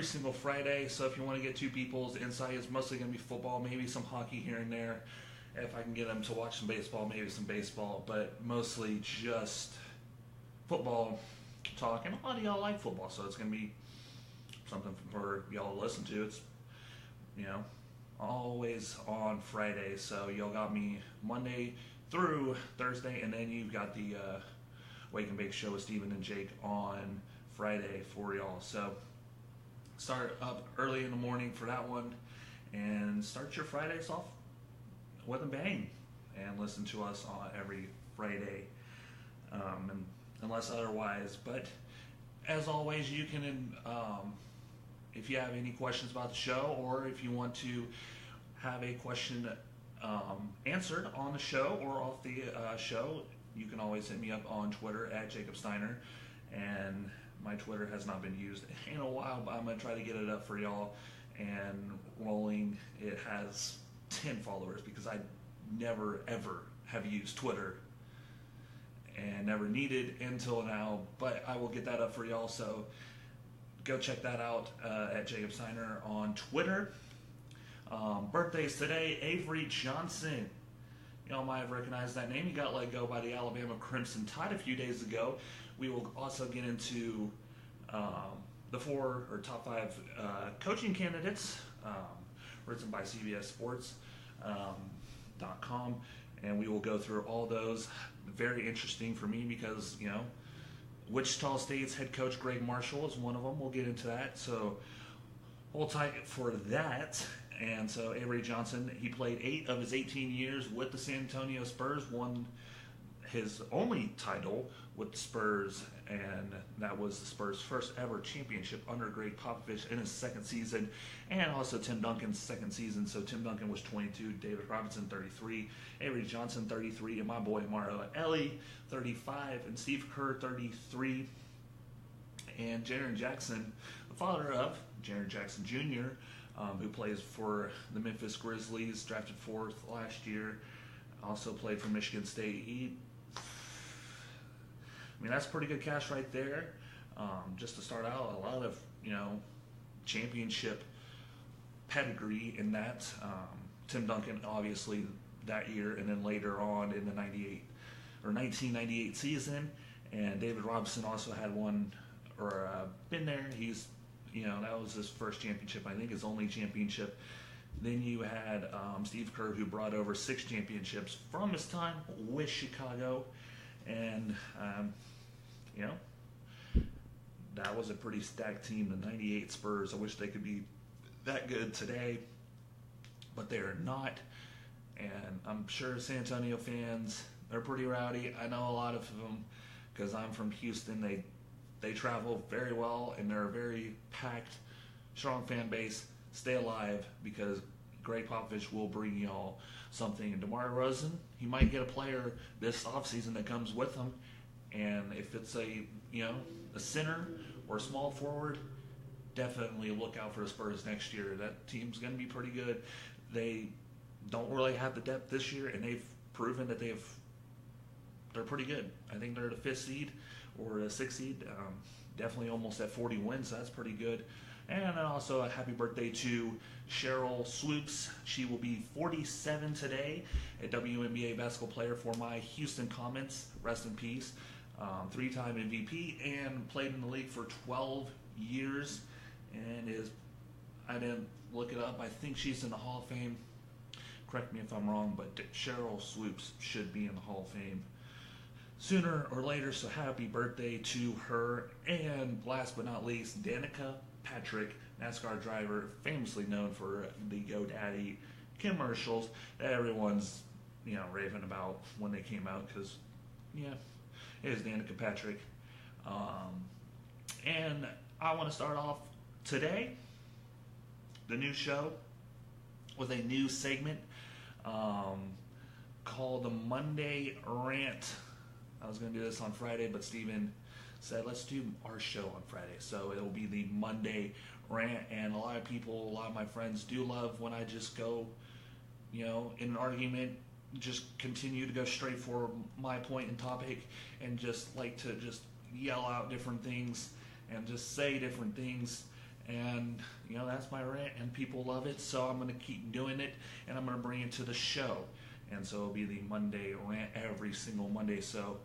every single Friday. So if you want to get two people's insight, it's mostly going to be football, maybe some hockey here and there. If I can get them to watch some baseball, maybe some baseball, but mostly just football talk. And a lot of y'all like football, so it's going to be something for y'all to listen to. It's, you know, always on Friday. So y'all got me Monday through Thursday, and then you've got the Wake and Bake show with Steven and Jake on Friday for y'all. So start up early in the morning for that one, and start your Fridays off with a bang, and listen to us on every Friday, and unless otherwise. But as always, you can, if you have any questions about the show, or if you want to have a question answered on the show or off the show, you can always hit me up on Twitter at Jacob Steiner. And my Twitter has not been used in a while, but I'm going to try to get it up for y'all and rolling. It has 10 followers because I never ever have used Twitter and never needed until now, but I will get that up for y'all. So go check that out at Jacob Steiner on Twitter. Birthdays today: Avery Johnson. Y'all might have recognized that name. He got let go by the Alabama Crimson Tide a few days ago. We will also get into the top five coaching candidates, written by CBS Sports.com, and we will go through all those. Very interesting for me because, you know, Wichita State's head coach Greg Marshall is one of them. We'll get into that, so hold tight for that. And so Avery Johnson, he played 8 of his 18 years with the San Antonio Spurs, won his only title with the Spurs, and that was the Spurs' first ever championship under Greg Popovich in his second season, and also Tim Duncan's second season. So Tim Duncan was 22, David Robinson 33, Avery Johnson 33, and my boy Mario Ellie 35, and Steve Kerr 33, and Jaren Jackson, the father of Jaren Jackson Jr., who plays for the Memphis Grizzlies, drafted 4th last year, also played for Michigan State. I mean, that's pretty good cash right there. Just to start out, a lot of, you know, championship pedigree in that. Tim Duncan, obviously, that year, and then later on in the 1998 season. And David Robinson also had one, or been there. He's, you know, that was his first championship, I think his only championship. Then you had Steve Kerr, who brought over 6 championships from his time with Chicago. And, you know, that was a pretty stacked team, the 98 Spurs. I wish they could be that good today, but they're not. And I'm sure San Antonio fans, they're pretty rowdy. I know a lot of them because I'm from Houston. They travel very well, and they're a very packed, strong fan base. Stay alive, because Greg Popovich will bring y'all something. And DeMar DeRozan, he might get a player this offseason that comes with him. And if it's a center or a small forward, definitely look out for the Spurs next year. That team's going to be pretty good. They don't really have the depth this year, and they've proven that they're pretty good. I think they're the 5th seed or the 6th seed. Definitely almost at 40 wins, so that's pretty good. And then also a happy birthday to Cheryl Swoops. She will be 47 today, a WNBA basketball player for my Houston Comets. Rest in peace. 3-time MVP, and played in the league for 12 years. And I didn't look it up, I think she's in the Hall of Fame. Correct me if I'm wrong, but Cheryl Swoops should be in the Hall of Fame sooner or later, so happy birthday to her. And last but not least, Danica Patrick, NASCAR driver, famously known for the GoDaddy commercials that everyone's, you know, raving about when they came out, because, yeah, it is Danica Patrick. And I want to start off today, the new show, with a new segment called the Monday Rant. I was going to do this on Friday, but Steven said, let's do our show on Friday. So it'll be the Monday Rant, and a lot of people, a lot of my friends do love when I just go, you know, in an argument, just continue to go straight for my point and topic, and just like to just yell out different things and just say different things. And, that's my rant, and people love it, so I'm going to keep doing it, and I'm going to bring it to the show. And so it'll be the Monday rant every single Monday. So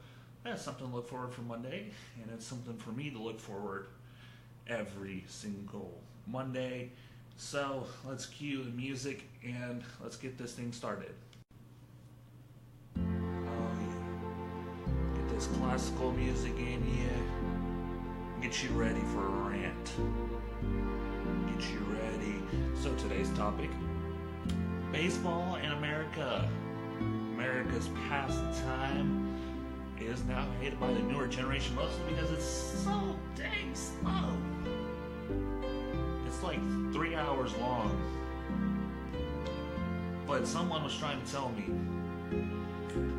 that's something to look forward for Monday, and it's something for me to look forward every single Monday. So let's cue the music, and let's get this thing started. Oh yeah. Get this classical music in here. Get you ready for a rant. Get you ready. So today's topic, baseball in America. America's pastime is now hated by the newer generation, mostly because it's so dang slow. It's like 3 hours long. But someone was trying to tell me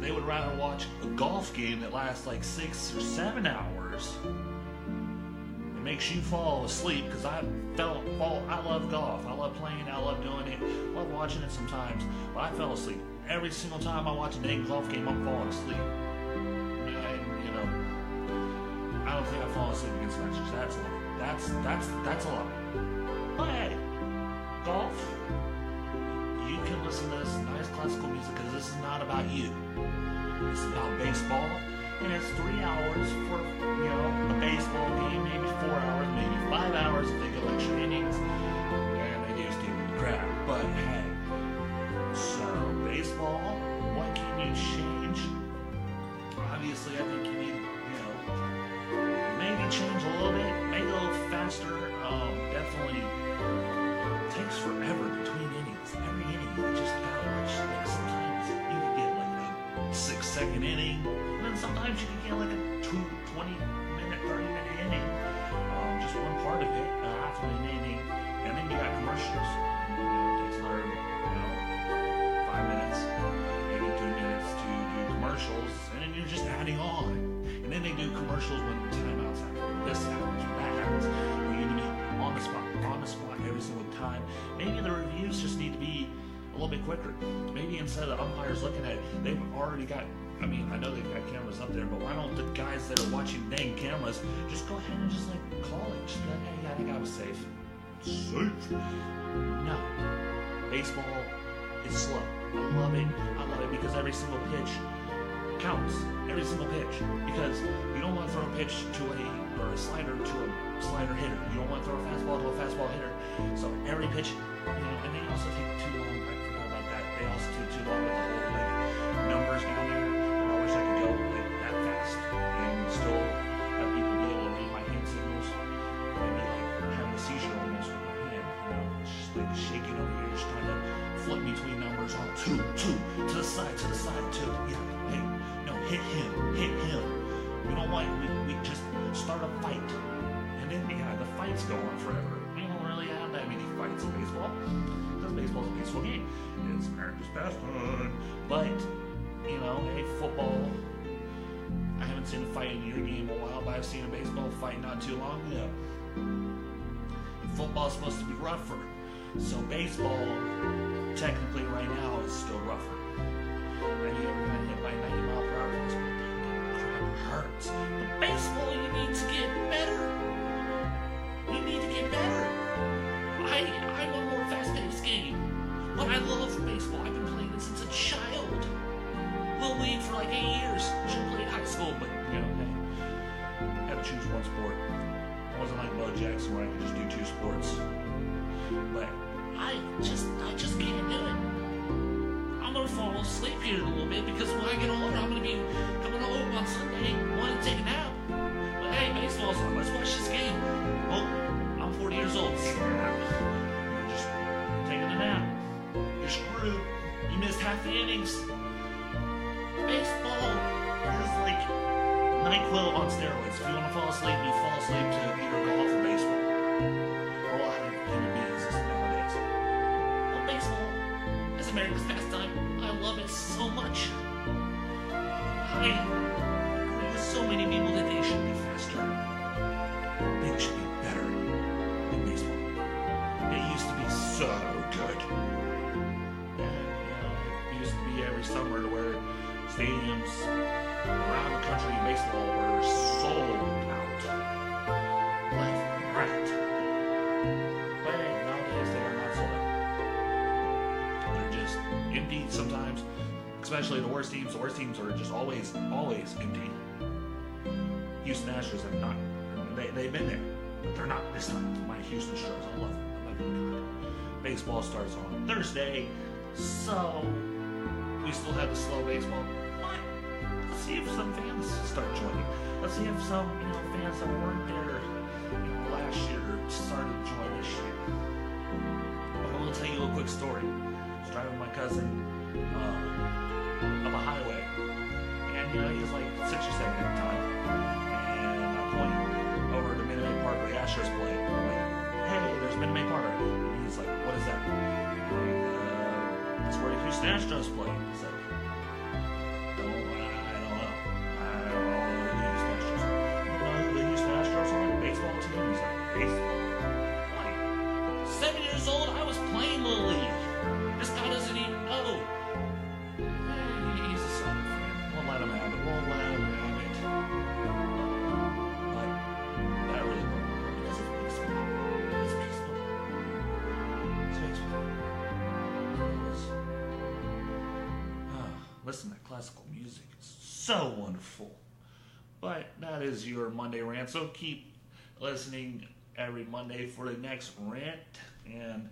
they would rather watch a golf game that lasts like 6 or 7 hours. It makes you fall asleep, because I love golf. I love playing, I love doing it, I love watching it sometimes, but I fell asleep. Every single time I watch a dang golf game, I'm falling asleep. I don't think I've fallen asleep against matches. That's a lie. That's a lie. But hey, golf, you can listen to this nice classical music, because this is not about you. It's about baseball, and it's 3 hours for, a baseball game, maybe 4 hours, maybe 5 hours if they go extra innings, and they do stupid crap. But hey, so baseball, what can you change? Obviously, I think you need, maybe change a little bit, make it a little faster. Definitely takes forever between innings. Every inning, you just gotta watch. Like sometimes you can get like a 6-second inning, and then sometimes you can get like a 20-minute, 30-minute inning. Just one part of it, half of an inning, and then you got commercials. It takes another, 5 minutes, maybe 2 minutes to do commercials, and then you're just adding on. And then they do commercials when timeouts happen, this happens, when that happens. You need to be on the spot every single time. Maybe the reviews just need to be a little bit quicker. Maybe instead of umpires looking at it, they've already got, I know they've got cameras up there, but why don't the guys that are watching dang cameras just go ahead and just call it? Just be like, hey, yeah, that guy was safe. Safe? No. Baseball is slow. I love it because every single pitch counts. Every single pitch. Because you don't want to throw a pitch to a slider to a slider hitter. You don't want to throw a fastball to a fastball hitter. So every pitch, and they also take too long. I forgot about that. They also take too long with the whole numbers down there. And I wish I could go that fast and still have people be able to read my hand signals. Maybe having a seizure almost with my hand. Just shaking over here, just trying to flip between numbers. Oh, two, to the side, two. Yeah, hey, no, hit him. We don't want, we just start a fight. And then, the fights go on forever. We don't really have that many fights in baseball, because baseball's a peaceful game. It's America's pastime. But, hey, football, I haven't seen a fight in your game in a while, but I've seen a baseball fight not too long ago. Football's supposed to be rougher. So baseball, technically right now, is still rougher. Have you ever gotten hit by a 90-mile-per-hour fastball? Crap hurts. But baseball, you need to get better. You need to get better. I want a more fast-paced game. But I love baseball. I've been playing it since a child. Little league for like 8 years. I should have played high school, but, hey, I had to choose one sport. It wasn't like Bo Jackson where I could just do 2 sports. But I just can't do it. I'm gonna fall asleep here in a little bit, because when I get older, I'm gonna be coming home on Sunday, want to take a nap. But hey, baseball's on. Let's watch this game. Oh, I'm 40 years old. You're just taking a nap. You're screwed. You missed half the innings. Baseball is like NyQuil on steroids. If you want to fall asleep, you fall asleep to either golf or baseball. Or a lot of human beings nowadays. Well, baseball is America's pastime. I love it so much. I agree with so many people that they should be faster. They should be better than baseball. It used to be so good. And, it used to be every summer to where stadiums around the country in baseball were sold out. Left and right. But hey, nowadays they are not sold out. They're just empty sometimes, especially the worst teams. The worst teams are just always empty. Houston Astros have not. They've been there, but they're not this time. My Houston Astros, I love them. I love them. Baseball starts on Thursday, so we still have the slow baseball. But let's see if some fans start joining. Let's see if some fans that weren't there last year started to join this year. I will tell you a quick story. I was driving my cousin up a highway, and he was like 6 or 7 at the time, and I point over to Minute Maid Park where the Astros play. I'm like, hey, there's Minute Maid Park. And he's like, what is that? That's where the Houston Astros play. He's like, I don't know who the Houston Astros are. You don't know who the Houston Astros are? The baseball team? He's like, baseball? Like, 7 years old, I was playing Little League. This guy doesn't even know. He's a Southern fan. We'll let him have it. But that really broke my heart because it's baseball. It's baseball. It's baseball. Listen to classical music. It's so wonderful. But that is your Monday rant. So keep listening every Monday for the next rant. And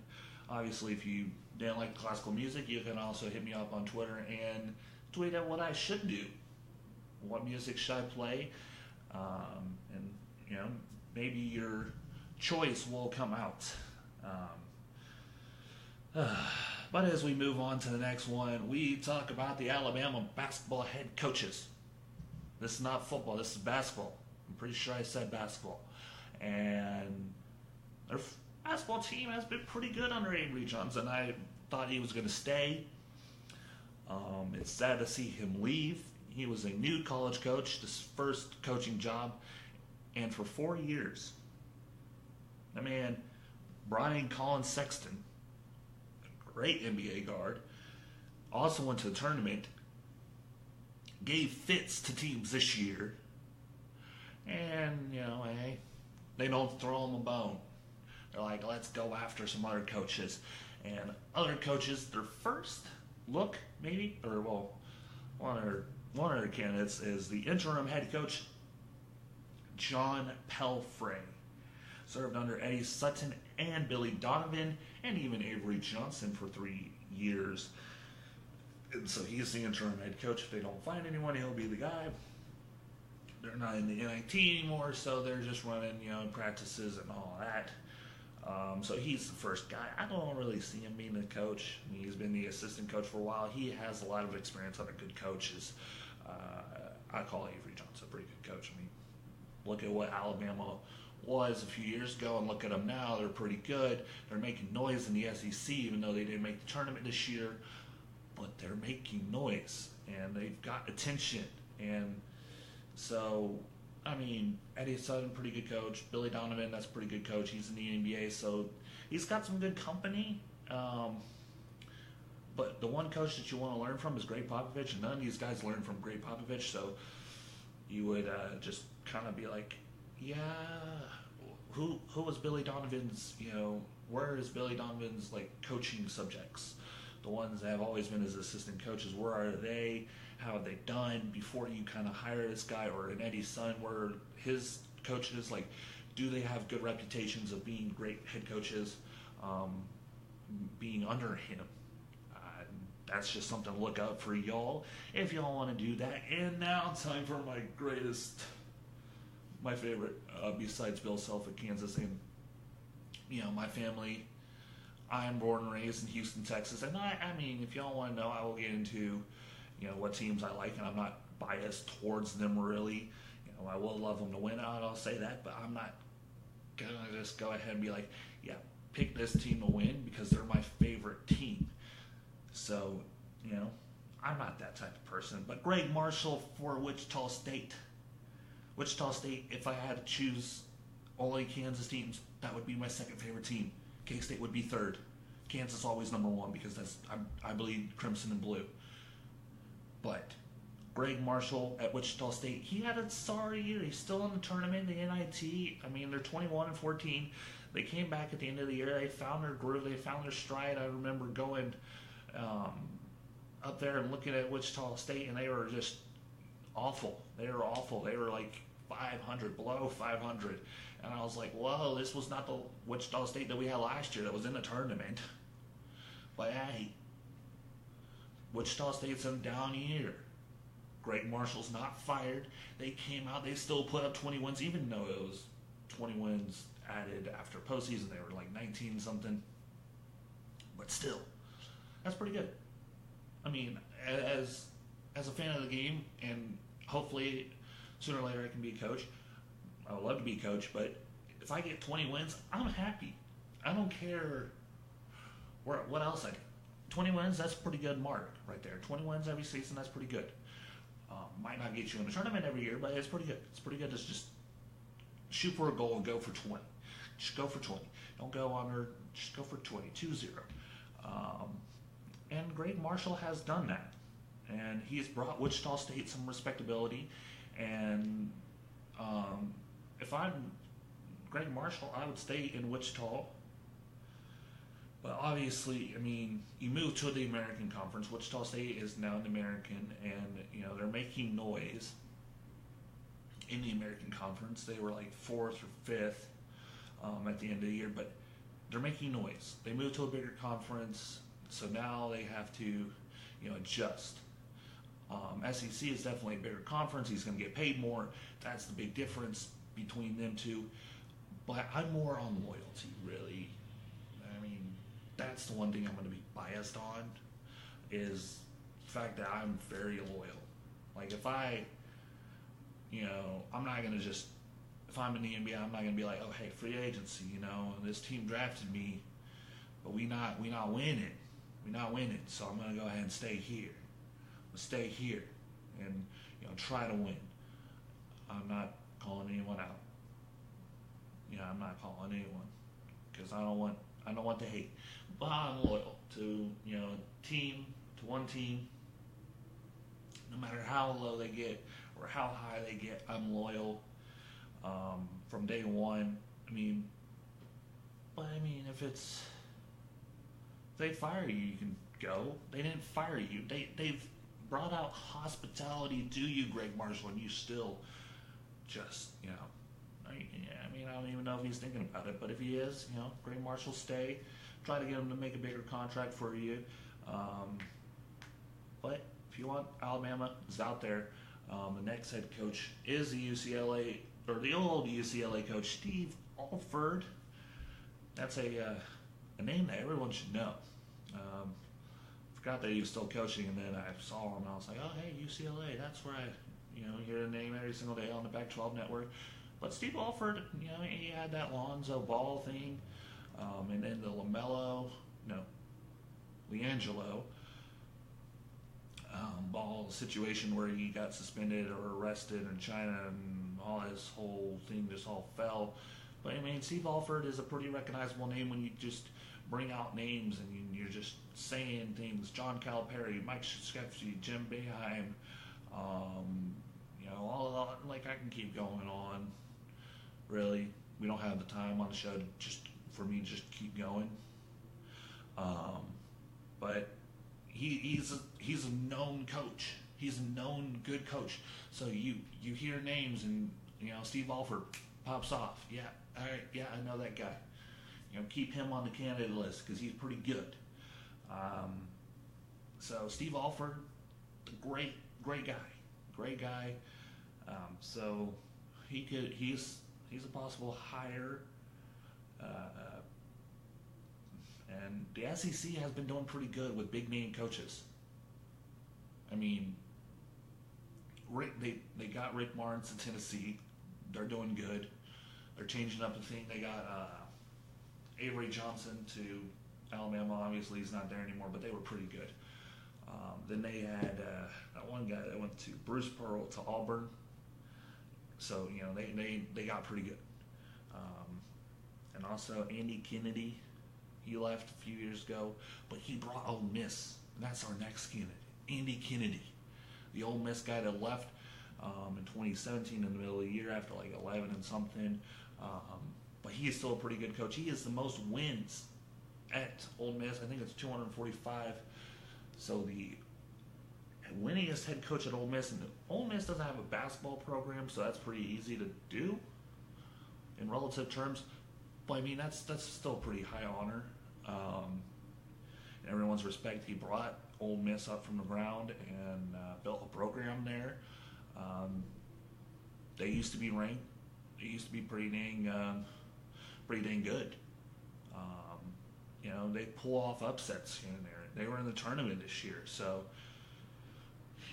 obviously, if you didn't like classical music, you can also hit me up on Twitter and tweet out what I should do. What music should I play? And maybe your choice will come out. But as we move on to the next one, we talk about the Alabama basketball head coaches. This is not football, this is basketball. I'm pretty sure I said basketball. And their basketball team has been pretty good under Avery Johnson. I thought he was going to stay. It's sad to see him leave. He was a new college coach, his first coaching job, and for 4 years, the man brought in Colin Sexton, a great NBA guard, also went to the tournament, gave fits to teams this year, and, hey, they don't throw him a bone. They're like, let's go after some other coaches. And other coaches, their first look, maybe, or well, one of their candidates is the interim head coach, John Pelfrey. Served under Eddie Sutton and Billy Donovan and even Avery Johnson for 3 years. And so he's the interim head coach. If they don't find anyone, he'll be the guy. They're not in the NIT anymore, so they're just running, practices and all that. So he's the first guy. I don't really see him being the coach. I mean, he's been the assistant coach for a while. He has a lot of experience under good coaches. I call Avery Johnson a pretty good coach. I mean, look at what Alabama was a few years ago and look at them now. They're pretty good. They're making noise in the SEC, even though they didn't make the tournament this year. But they're making noise, and they've got attention. And so, I mean, Eddie Sutton, pretty good coach. Billy Donovan, that's a pretty good coach. He's in the NBA, so he's got some good company. But the one coach that you want to learn from is Greg Popovich, and none of these guys learn from Greg Popovich, so you would just kind of be like, yeah, who was Billy Donovan's, where is Billy Donovan's, coaching subjects? The ones that have always been his assistant coaches, where are they? How have they done before you kind of hire this guy? Or an Eddie Sun, where his coaches, do they have good reputations of being great head coaches, being under him? That's just something to look out for y'all if y'all want to do that. And now time for my favorite, besides Bill Self at Kansas. And, my family, I'm born and raised in Houston, Texas. And I mean, if y'all want to know, I will get into, what teams I like. And I'm not biased towards them really. I will love them to win out, I'll say that. But I'm not going to just go ahead and be like, yeah, pick this team to win because they're my favorite team. So, I'm not that type of person. But Greg Marshall for Wichita State. Wichita State, if I had to choose only Kansas teams, that would be my second favorite team. K-State would be third. Kansas always number one because that's, I believe, crimson and blue. But Greg Marshall at Wichita State, he had a sorry year. He's still in the tournament, the NIT. I mean, they're 21-14. They came back at the end of the year. They found their groove. They found their stride. I remember going up there and looking at Wichita State, and they were just awful. They were awful. They were like 500, below 500. And I was like, whoa, this was not the Wichita State that we had last year that was in the tournament. But hey, Wichita State's in a down year. Greg Marshall's not fired. They came out, they still put up 20 wins, even though it was 20 wins added after postseason. They were like 19 something. But still, that's pretty good. I mean, as a fan of the game, and hopefully sooner or later I can be a coach. I would love to be a coach, but if I get 20 wins, I'm happy. I don't care what else I do. 20 wins, that's a pretty good mark right there. 20 wins every season, that's pretty good. Might not get you in the tournament every year, but it's pretty good. It's pretty good to just shoot for a goal and go for 20. Just go for 20. Don't go under, just go for 20, 2-0. And Greg Marshall has done that. And he's brought Wichita State some respectability. And if I'm Greg Marshall, I would stay in Wichita. But obviously, I mean, you move to the American Conference. Wichita State is now in the American, and they're making noise in the American Conference. They were like 4th or 5th at the end of the year, but they're making noise. They moved to a bigger conference, so now they have to, adjust. SEC is definitely a bigger conference. He's going to get paid more. That's the big difference between them two. But I'm more on loyalty, really. I mean, that's the one thing I'm going to be biased on, is the fact that I'm very loyal. Like, if I'm not going to just, if I'm in the NBA, I'm not going to be like, oh, hey, free agency, this team drafted me, but we not winning. We're not winning, so I'm going to go ahead and stay here. Stay here and try to win. I'm not calling anyone out. I'm not calling anyone because I don't want the hate. But I'm loyal to one team. No matter how low they get or how high they get, I'm loyal from day one. If they fire you, you can go. They didn't fire you. They've brought out hospitality to you, Greg Marshall, and you still just, I don't even know if he's thinking about it, but if he is, Greg Marshall, stay. Try to get him to make a bigger contract for you. But if you want, Alabama is out there. The next head coach is the old UCLA coach, Steve Alford. That's a name that everyone should know. Forgot that he was still coaching, and then I saw him, and I was like, oh, hey, UCLA, that's where I, hear the name every single day on the Pac-12 network. But Steve Alford, he had that Lonzo Ball thing, and then the LiAngelo Ball situation where he got suspended or arrested in China, and all his whole thing just all fell. But, Steve Alford is a pretty recognizable name when you just bring out names and you're just saying things. John Calipari, Mike Krzyzewski, Jim Boeheim, I can keep going on. Really, we don't have the time on the show for me to just keep going. But he's a known coach. He's a known good coach. So you hear names and Steve Alford pops off. Yeah, all right, yeah, I know that guy. Keep him on the candidate list because he's pretty good. So Steve Alford, great guy. So he's a possible hire. And the SEC has been doing pretty good with big name coaches. They got Rick Barnes in Tennessee. They're doing good. They're changing up the thing. They got Avery Johnson to Alabama. Obviously, he's not there anymore, but they were pretty good. Then they had that one guy that went to Bruce Pearl to Auburn. So they got pretty good. And also Andy Kennedy, he left a few years ago, but he brought Ole Miss. And that's our next candidate, Andy Kennedy, the Ole Miss guy that left in 2017 in the middle of the year after like 11 and something. but he is still a pretty good coach. He has the most wins at Ole Miss. I think it's 245. So the winningest head coach at Ole Miss, and Ole Miss doesn't have a basketball program, so that's pretty easy to do in relative terms. But I mean, that's still a pretty high honor. In everyone's respect, he brought Ole Miss up from the ground and built a program there. They used to be ranked. They used to be pretty dang good. They pull off upsets here and there. They were in the tournament this year, so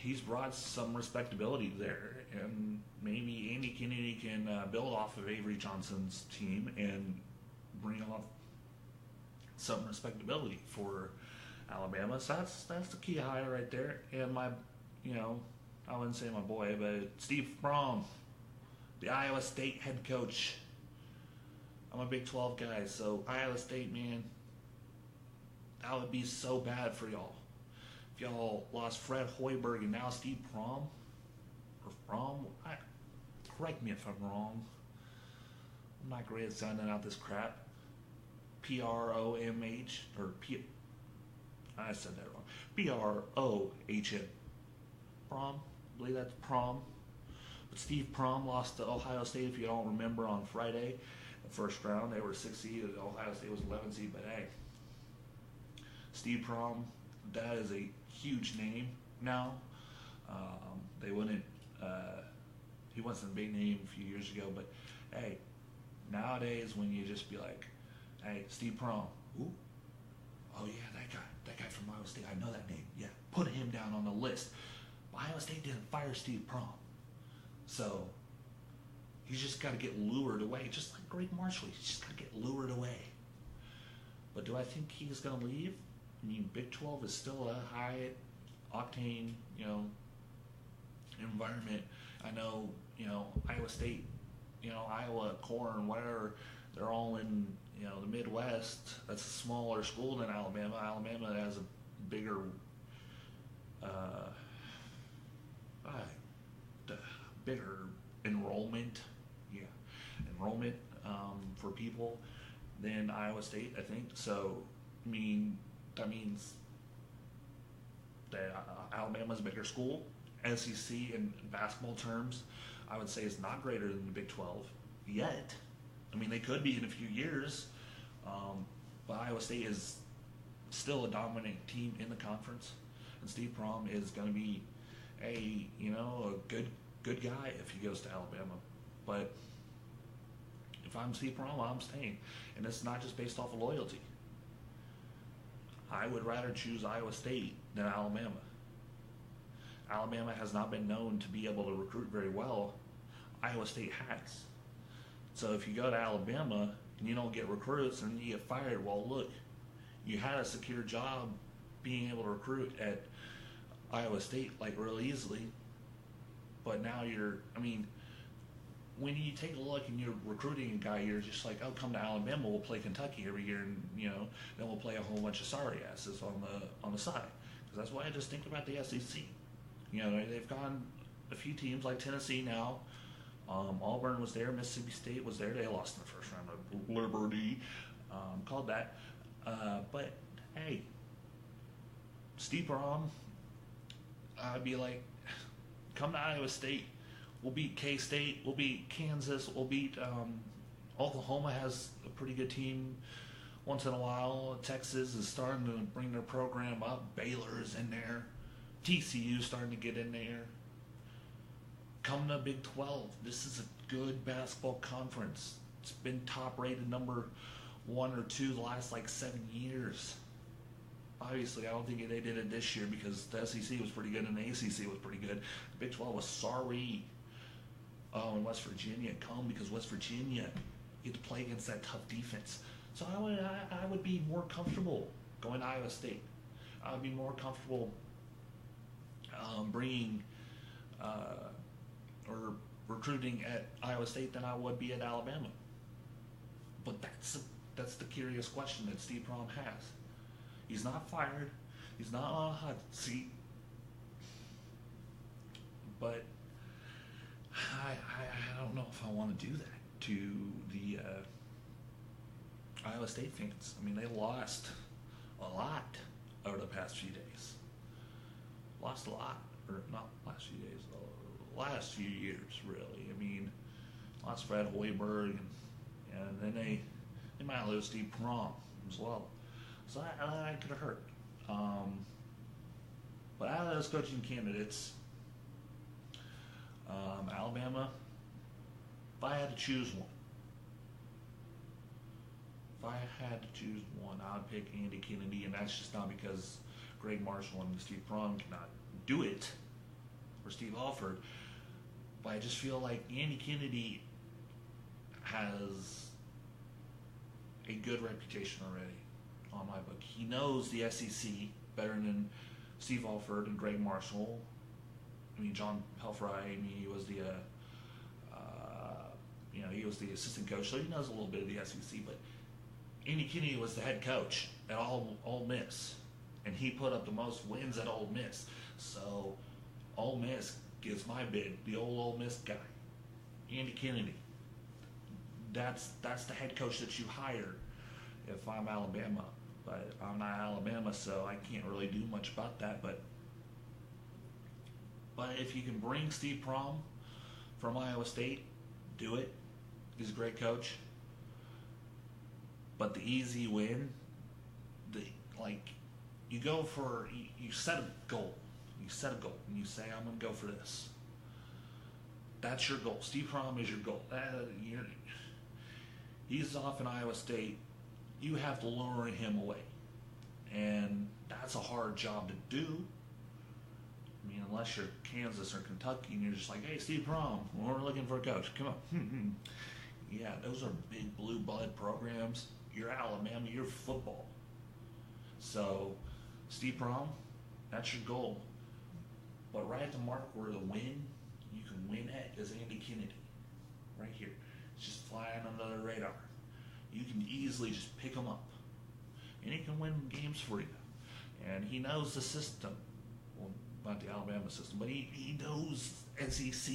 he's brought some respectability there, and maybe Andy Kennedy can build off of Avery Johnson's team and bring off some respectability for Alabama. So that's the key hire right there. And I wouldn't say my boy, but Steve Fromm, the Iowa State head coach. I'm a Big 12 guy, so Iowa State, man, that would be so bad for y'all. If y'all lost Fred Hoiberg and now Steve Fromm, correct me if I'm wrong. I'm not great at sounding out this crap. Promh, or I said that wrong. Prohm. Prom, I believe that's Prom. But Steve Prom lost to Ohio State, if you don't remember, on Friday. The first round, they were 6 seed. Ohio State was 11 seed, but hey. Steve Prom, that is a huge name now. They wouldn't, he wasn't a big name a few years ago, but hey, nowadays when you just be like, hey, Steve Prom, ooh, oh yeah, that guy from Iowa State, I know that name, yeah, put him down on the list. Iowa State didn't fire Steve Prom, so he's just got to get lured away, just like Greg Marshall. He's just got to get lured away. But do I think he's going to leave? I mean, Big 12 is still a high octane, environment. I know, Iowa State, Iowa, Corn, whatever, they're all in, the Midwest. That's a smaller school than Alabama. Alabama has a bigger, bigger enrollment, for people than Iowa State, I think. So, I mean, that means that Alabama's a bigger school. SEC in basketball terms, I would say, is not greater than the Big 12 yet. I mean, they could be in a few years, but Iowa State is still a dominant team in the conference, and Steve Prom is going to be a good guy if he goes to Alabama. But if I'm Steve Prom, I'm staying, and it's not just based off of loyalty. I would rather choose Iowa State than Alabama. Alabama has not been known to be able to recruit very well. Iowa State has. So if you go to Alabama and you don't get recruits and you get fired, well, look, you had a secure job being able to recruit at Iowa State really easily, but now when you take a look and you're recruiting a guy, you're just like, oh, come to Alabama, we'll play Kentucky every year, and then we'll play a whole bunch of sorry asses on the side. Because that's why I just think about the SEC. They've gone a few teams like Tennessee now. Auburn was there, Mississippi State was there. They lost in the first round of Liberty, called that. But hey, Steve Prom, I'd be like, come to Iowa State. We'll beat K-State. We'll beat Kansas. We'll beat Oklahoma has a pretty good team once in a while. Texas is starting to bring their program up. Baylor's in there. TCU's starting to get in there. Come to Big 12. This is a good basketball conference. It's been top rated number 1 or 2 the last 7 years. Obviously, I don't think they did it this year because the SEC was pretty good and the ACC was pretty good. The Big 12 was sorry. Oh, and West Virginia, come because West Virginia, you get to play against that tough defense. So I would be more comfortable going to Iowa State. I would be more comfortable bringing or recruiting at Iowa State than I would be at Alabama. But that's the curious question that Steve Prom has. He's not fired. He's not on a hot seat. But I don't know if I want to do that to Iowa State fans. I mean, they lost a lot over the past few days. Lost a lot, or not last few days, last few years, really. I mean, lost Fred Hoiberg, and then they might lose Steve Prohm as well. So that could have hurt. But out of those coaching candidates, Alabama, if I had to choose one, I would pick Andy Kennedy, and that's just not because Greg Marshall and Steve Prohm cannot do it, or Steve Alford, but I just feel like Andy Kennedy has a good reputation already on my book. He knows the SEC better than Steve Alford and Greg Marshall. I mean, John Pelfrey, I mean, he was the he was the assistant coach, so he knows a little bit of the SEC. But Andy Kennedy was the head coach at Ole Miss, and he put up the most wins at Ole Miss. So Ole Miss gives my bid, the old Ole Miss guy, Andy Kennedy. That's the head coach that you hire if I'm Alabama. But I'm not Alabama, so I can't really do much about that. But if you can bring Steve Prohm from Iowa State, do it. He's a great coach. But the easy win, you go for, you set a goal. You set a goal, and you say, I'm going to go for this. That's your goal. Steve Prohm is your goal. He's off in Iowa State. You have to lure him away. And that's a hard job to do. I mean, unless you're Kansas or Kentucky and you're just like, hey, Steve Prohm, we're looking for a coach. Come on. Yeah, those are big blue blood programs. You're Alabama, you're football. So, Steve Prohm, that's your goal. But right at the mark where the win, you can win at, is Andy Kennedy. Right here. It's just flying under the radar. You can easily just pick him up. And he can win games for you. And he knows the system. Well, not the Alabama system, but he knows SEC.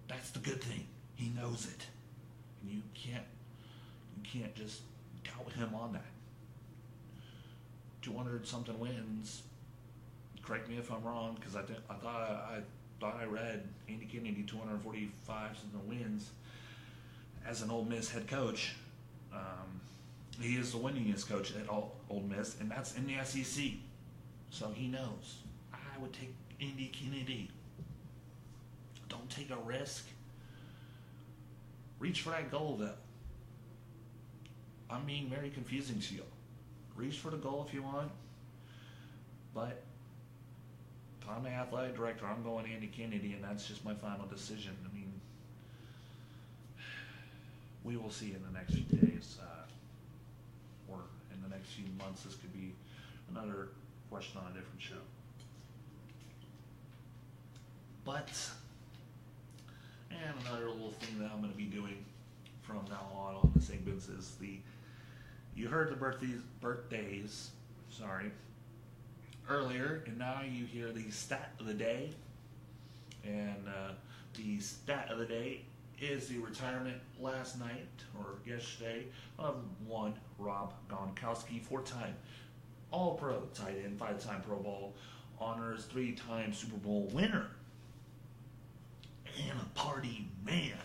That's the good thing. He knows it. And you can't just doubt him on that. 200-something wins. Correct me if I'm wrong, because I thought I read Andy Kennedy 245-something wins as an Ole Miss head coach. He is the winningest coach at Ole Miss, and that's in the SEC. So he knows. I would take Andy Kennedy. Don't take a risk. Reach for that goal, though. I'm being very confusing to you. Reach for the goal if you want, but if I'm the athletic director, I'm going Andy Kennedy, and that's just my final decision. I mean, we will see in the next few days, or in the next few months. This could be another question on a different show. But, and another little thing that I'm going to be doing from now on the segments is you heard the birthdays earlier, and now you hear the stat of the day. And the stat of the day is the retirement last night, or yesterday, of one Rob Gronkowski, 4-time All-Pro tight end, 5-time Pro Bowl honors, 3-time Super Bowl winner, and a party man.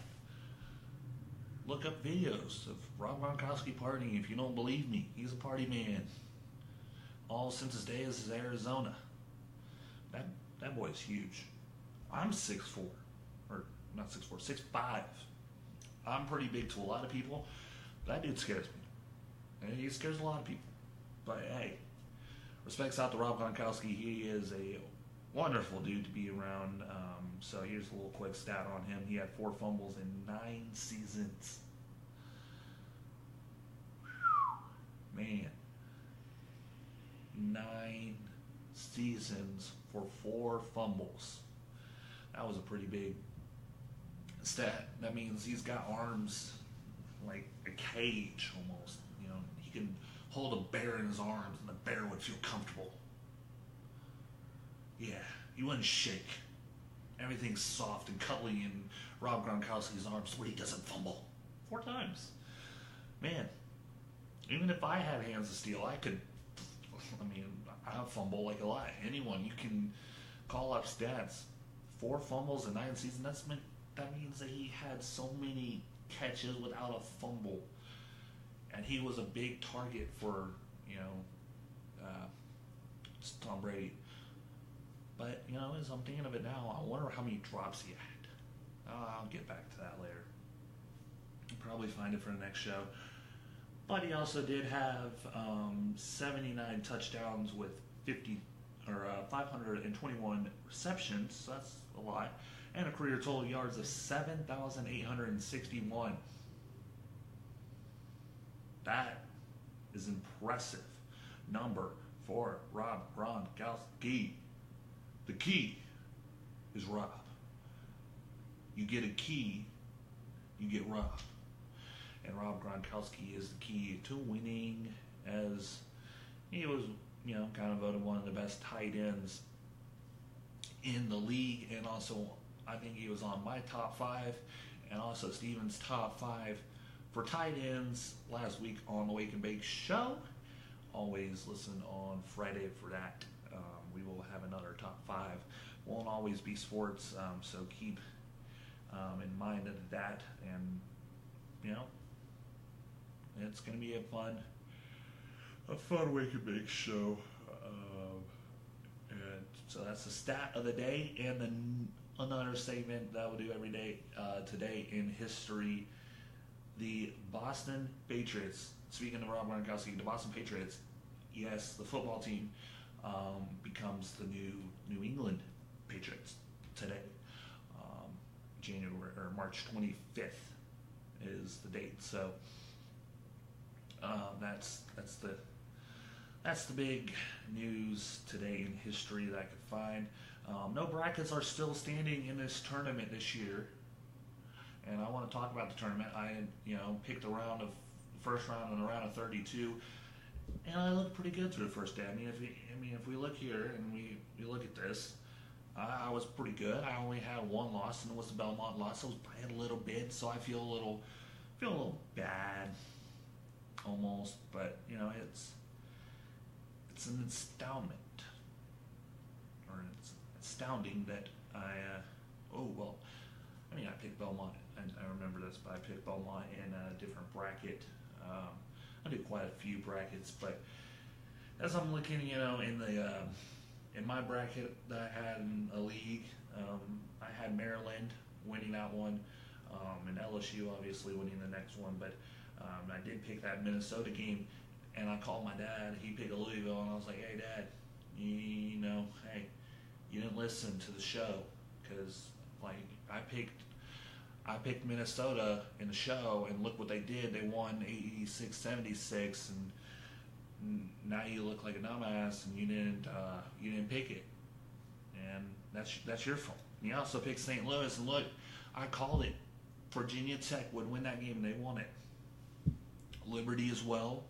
Look up videos of Rob Gronkowski partying if you don't believe me. He's a party man. All since his days in Arizona. That boy's huge. I'm 6'4", or not 6'4", 6'5". I'm pretty big to a lot of people. That dude scares me. And he scares a lot of people. But hey, respects out to Rob Gronkowski. He is a wonderful dude to be around. So here's a little quick stat on him. He had 4 fumbles in 9 seasons. Man. 9 seasons for 4 fumbles. That was a pretty big stat. That means he's got arms like a cage almost. You know, he can hold a bear in his arms and the bear would feel comfortable. Yeah, he wouldn't shake. Everything's soft and cuddly in Rob Gronkowski's arms, where he doesn't fumble. 4 times. man, even if I had hands of steel, I could. I mean, I fumble like a lot. Anyone, you can call up stats. 4 fumbles in 9 seasons. That means that he had so many catches without a fumble, and he was a big target for Tom Brady. But as I'm thinking of it now, I wonder how many drops he had. I'll get back to that later. I'll probably find it for the next show. But he also did have 79 touchdowns with 521 receptions. So that's a lot, and a career total yards of 7,861. That is impressive number for Rob Gronkowski. The key is Rob. You get a key, you get Rob. And Rob Gronkowski is the key to winning, as he was, kind of voted one of the best tight ends in the league. And also, I think he was on my top 5 and also Steven's top 5 for tight ends last week on the Wake and Bake show. Always listen on Friday for that. We will have another top 5. Won't always be sports, so keep in mind of that. And it's going to be a fun Wake and Bake show. And so that's the stat of the day, and then another segment that we'll do every day today in history. The Boston Patriots. Speaking of Rob Gronkowski, the Boston Patriots, yes, the football team becomes the new New England Patriots today. March 25th is the date. So that's the big news today in history that I could find. No brackets are still standing in this tournament this year, and I want to talk about the tournament. I picked the first round and a round of 32, and I looked pretty good through the first day. If we look here and we look at this, I was pretty good. I only had one loss, and it was the Belmont loss. I was playing a little bit, so I feel a little bad, almost. But it's an astoundment, or it's astounding that I picked Belmont, and I remember this, but I picked Belmont in a different bracket. I did quite a few brackets, but as I'm looking, in my bracket that I had in a league, I had Maryland winning that one, and LSU obviously winning the next one. But I did pick that Minnesota game, and I called my dad. He picked Louisville, and I was like, "Hey, Dad, hey, you didn't listen to the show, because I picked Minnesota in the show, and look what they did. They won 86-76, and now you look like a dumbass, and you didn't pick it, and that's your fault." And you also picked St. Louis, and look, I called it. Virginia Tech would win that game, and they won it. Liberty as well.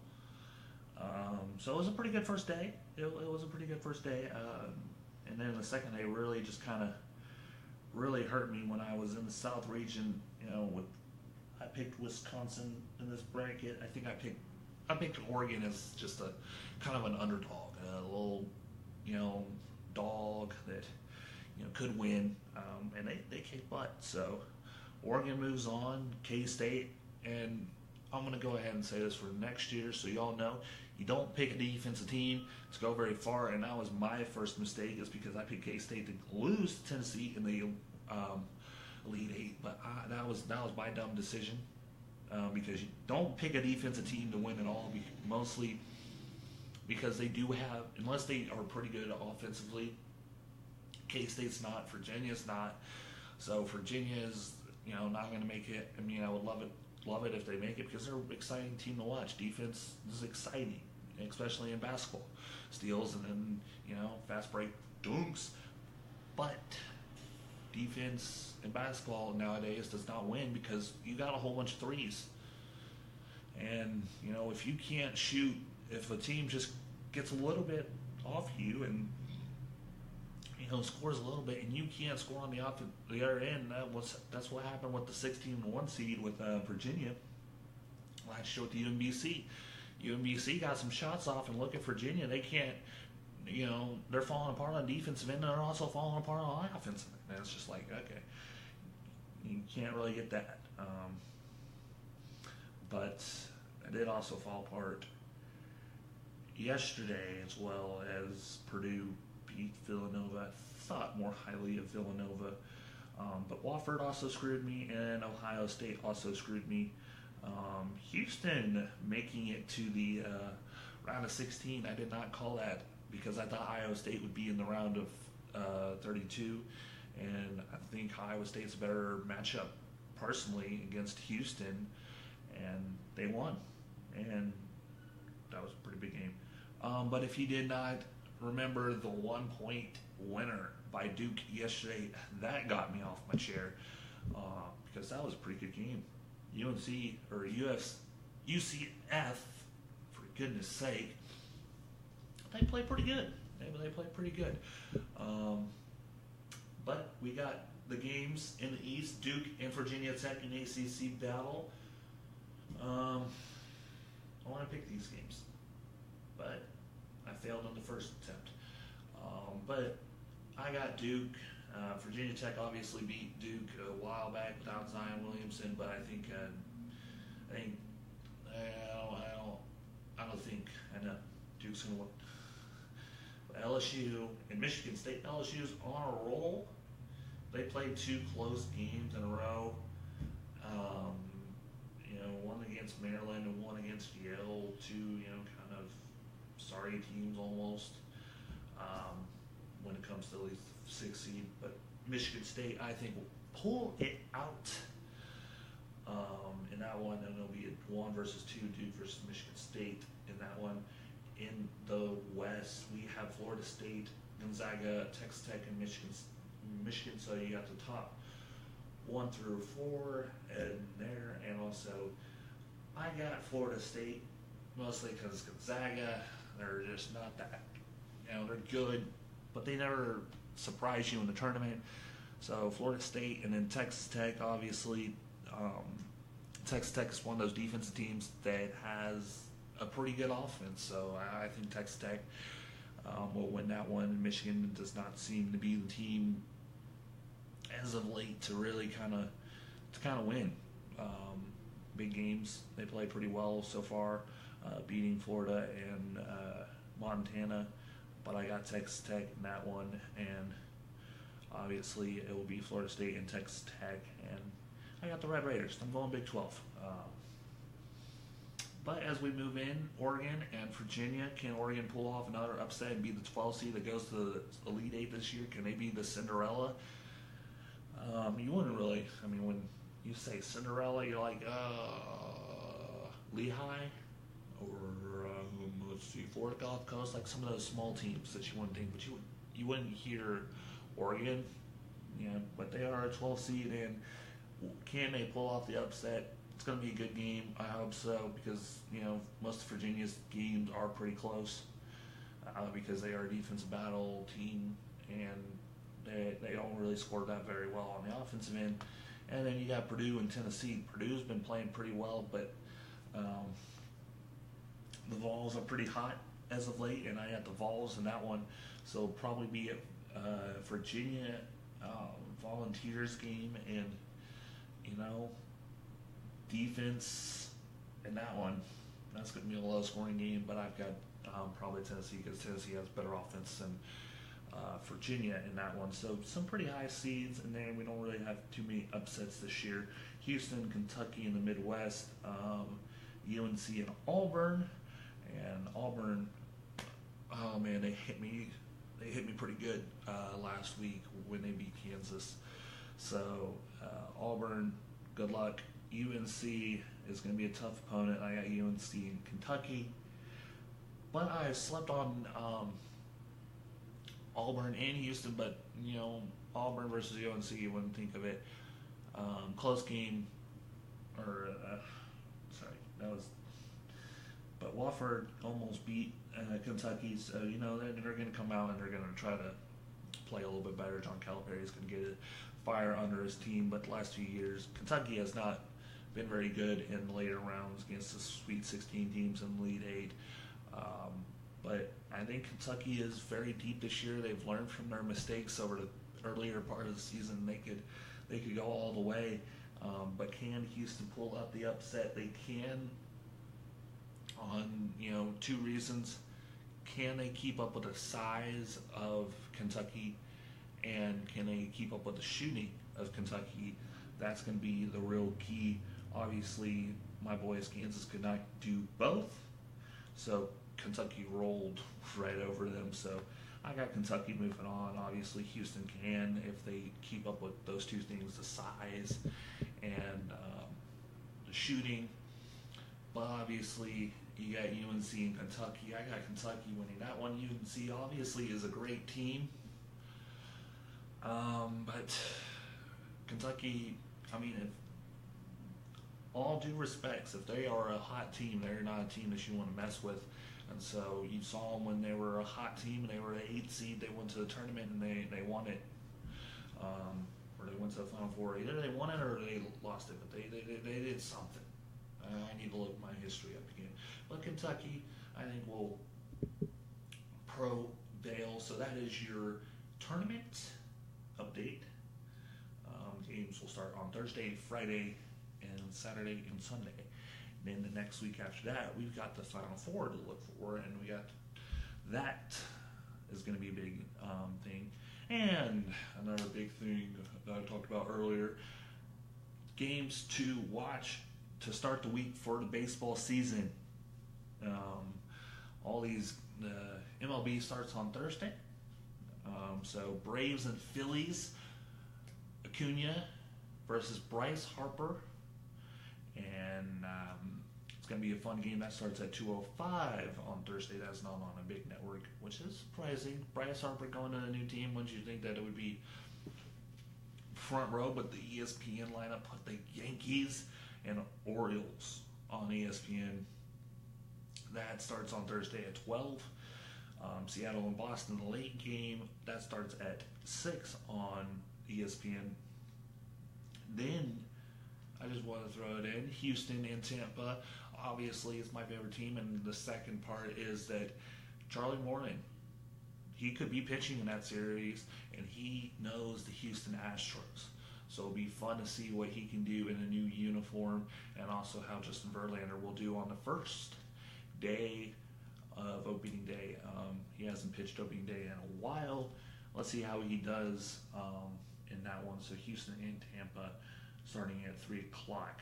So it was a pretty good first day. It was a pretty good first day, and then the second day really just kind of really hurt me when I was in the South region. I picked Wisconsin in this bracket. I think I picked Oregon as just a kind of an underdog, a little, dog that, could win, and they kicked butt. So Oregon moves on, K-State, and I'm going to go ahead and say this for next year, so y'all know, you don't pick a defensive team to go very far, and that was my first mistake, is because I picked K-State to lose to Tennessee in the Elite Eight, but that was my dumb decision. Because you don't pick a defensive team to win at all, mostly because they do have, unless they are pretty good offensively. K-State's not, Virginia's not, so Virginia is not going to make it. I would love it if they make it, because they're an exciting team to watch. Defense is exciting, especially in basketball, steals and then fast break dunks, but defense in basketball nowadays does not win, because you got a whole bunch of threes. And, if you can't shoot, if a team just gets a little bit off you and, scores a little bit, and you can't score on the other end, that's what happened with the 16-1 seed with Virginia last year with UMBC. UMBC got some shots off, and look at Virginia. They can't, they're falling apart on defensive end, and they're also falling apart on offensive end. And it's just like, okay, you can't really get that. But I did also fall apart yesterday as well as Purdue beat Villanova. I thought more highly of Villanova. But Wofford also screwed me, and Ohio State also screwed me. Houston making it to the round of 16, I did not call that because I thought Iowa State would be in the round of 32, and I think Iowa State's a better matchup personally against Houston, and they won, and that was a pretty big game. But if you did not remember the 1-point winner by Duke yesterday, that got me off my chair because that was a pretty good game. UNC or UCF, for goodness sake, they play pretty good. They play pretty good. But we got the games in the East: Duke and Virginia Tech in ACC battle. I want to pick these games, but I failed on the first attempt. But I got Duke. Virginia Tech obviously beat Duke a while back without Zion Williamson, but I don't think Duke's gonna win. LSU and Michigan State. LSU's on a roll. They played 2 close games in a row. One against Maryland and one against Yale. 2, kind of sorry teams almost. When it comes to at least 6 seed, but Michigan State, I think, will pull it out in that one, and it'll be a 1 versus 2, Duke versus Michigan State in that one. In the West, we have Florida State, Gonzaga, Texas Tech, and Michigan. So you got the top 1 through 4 in there, and also I got Florida State mostly because Gonzaga, they're just not that. They're good, but they never surprise you in the tournament. So Florida State and then Texas Tech, obviously. Texas Tech is one of those defensive teams that has a pretty good offense. So I think Texas Tech will win that one. Michigan does not seem to be the team as of late to really kind of win big games. They play pretty well so far, beating Florida and Montana. But I got Texas Tech in that one, and obviously it will be Florida State and Texas Tech, and I got the Red Raiders. I'm going Big 12. But as we move in, Oregon and Virginia, can Oregon pull off another upset and be the 12 seed that goes to the Elite Eight this year? Can they be the Cinderella? You wouldn't really. I mean, when you say Cinderella, you're like, Lehigh, or let's see, Florida Gulf Coast, like some of those small teams that you wouldn't think, but you wouldn't hear Oregon, but they are a 12 seed, and can they pull off the upset? It's going to be a good game. I hope so, because most of Virginia's games are pretty close because they are a defensive battle team, and they don't really score that very well on the offensive end. And then you got Purdue and Tennessee. Purdue's been playing pretty well, but the Vols are pretty hot as of late, and I got the Vols in that one. So it'll probably be a Virginia Volunteers game, and defense in that one. That's going to be a low-scoring game, but I've got probably Tennessee because Tennessee has better offense than Virginia in that one. So some pretty high seeds in there. We don't really have too many upsets this year. Houston, Kentucky in the Midwest, UNC and Auburn. And Auburn, oh man, they hit me pretty good last week when they beat Kansas. So Auburn, good luck. UNC is going to be a tough opponent. I got UNC in Kentucky, but I slept on Auburn and Houston. But Auburn versus UNC, you wouldn't think of it. Close game, or but Wofford almost beat Kentucky, so they're going to come out and they're going to try to play a little bit better. John Calipari is going to get a fire under his team, but the last 2 years, Kentucky has not been very good in the later rounds against the Sweet 16 teams in the Elite Eight. But I think Kentucky is very deep this year. They've learned from their mistakes over the earlier part of the season. They could go all the way. But can Houston pull out the upset? They can on, two reasons. Can they keep up with the size of Kentucky, and can they keep up with the shooting of Kentucky? That's going to be the real key. Obviously, my boys Kansas could not do both, so Kentucky rolled right over them. So I got Kentucky moving on. Obviously, Houston can if they keep up with those two things, the size and the shooting. But obviously, you got UNC and Kentucky. I got Kentucky winning that one. UNC obviously is a great team. But Kentucky, if all due respects, if they are a hot team, they're not a team that you want to mess with. And so you saw them when they were a hot team and they were an 8 seed. They went to the tournament and they won it. Or they went to the Final Four. Either they won it or they lost it, but they did something. I need to look my history up again. But Kentucky, I think, will prevail. So that is your tournament update. Games will start on Thursday, Friday, and Saturday and Sunday. Then the next week after that, we've got the Final Four to look for, and we got that is going to be a big thing. And another big thing that I talked about earlier, games to watch to start the week for the baseball season. All these, MLB starts on Thursday. So Braves and Phillies, Acuna versus Bryce Harper. And it's going to be a fun game. That starts at 2:05 on Thursday. That's not on a big network, which is surprising. Bryce Harper going to a new team. Wouldn't you think that it would be front row? But the ESPN lineup put the Yankees and Orioles on ESPN. That starts on Thursday at 12. Seattle and Boston, the late game. That starts at 6 on ESPN. Then I just want to throw it in. Houston and Tampa, obviously, is my favorite team. And the second part is that Charlie Morton, he could be pitching in that series, and he knows the Houston Astros. So it'll be fun to see what he can do in a new uniform, and also how Justin Verlander will do on the first day of opening day. He hasn't pitched opening day in a while. Let's see how he does in that one. So Houston and Tampa starting at 3 o'clock.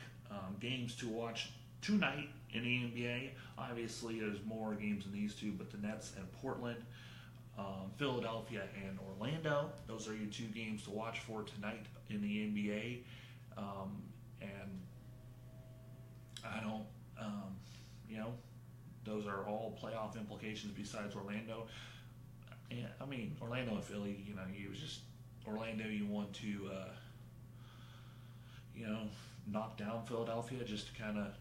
Games to watch tonight in the NBA. Obviously, there's more games than these two, but the Nets and Portland, Philadelphia and Orlando. Those are your 2 games to watch for tonight in the NBA. And I don't, those are all playoff implications besides Orlando. And Orlando and Philly, Orlando, you want to, knock down Philadelphia just to kind of,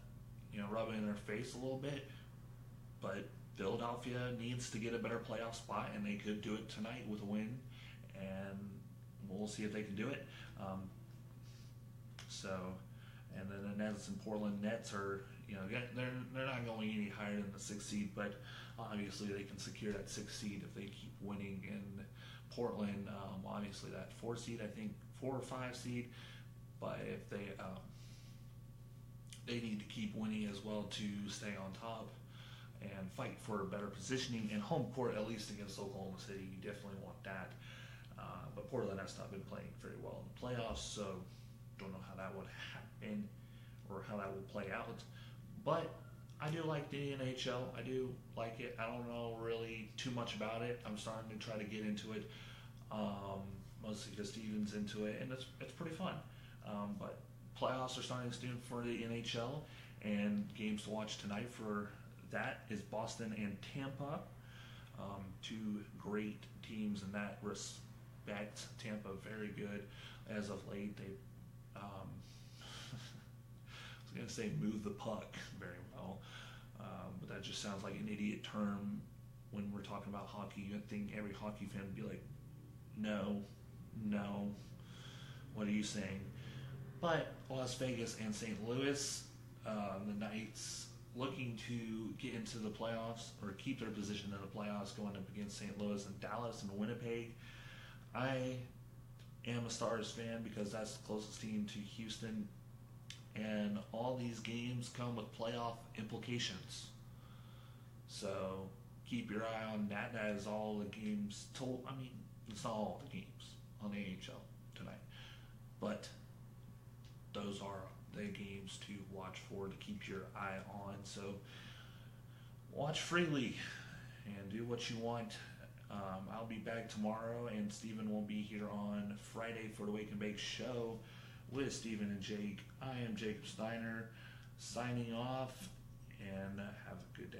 rub it in their face a little bit. But Philadelphia needs to get a better playoff spot, and they could do it tonight with a win, and we'll see if they can do it. And then the Nets and Portland Nets are, they're not going any higher than the 6th seed, but obviously they can secure that 6th seed if they keep winning. And Portland, obviously that 4 seed, I think 4 or 5 seed, but if they need to keep winning as well to stay on top and fight for better positioning and home court, at least against Oklahoma City. You definitely want that. But Portland has not been playing very well in the playoffs, so don't know how that would happen or how that will play out. But I do like the NHL. I do like it. I don't know really too much about it. I'm starting to try to get into it, mostly because Steven's into it, and it's pretty fun. But playoffs are starting soon for the NHL, and games to watch tonight for that is Boston and Tampa. 2 great teams in that respect. Tampa very good as of late. They I was going to say move the puck very well, but that just sounds like an idiot term when we're talking about hockey. You'd think every hockey fan would be like, no, what are you saying? But Las Vegas and St. Louis, the Knights looking to get into the playoffs or keep their position in the playoffs going up against St. Louis and Dallas and Winnipeg. I am a Stars fan because that's the closest team to Houston, and all these games come with playoff implications. So keep your eye on that. That is all the games told. I mean, it's not all the games on the AHL tonight, but those are the games to watch for, to keep your eye on. So watch freely and do what you want. I'll be back tomorrow, and Steven will be here on Friday for the Wake and Bake show with Steven and Jake. I am Jacob Steiner, signing off, and have a good day.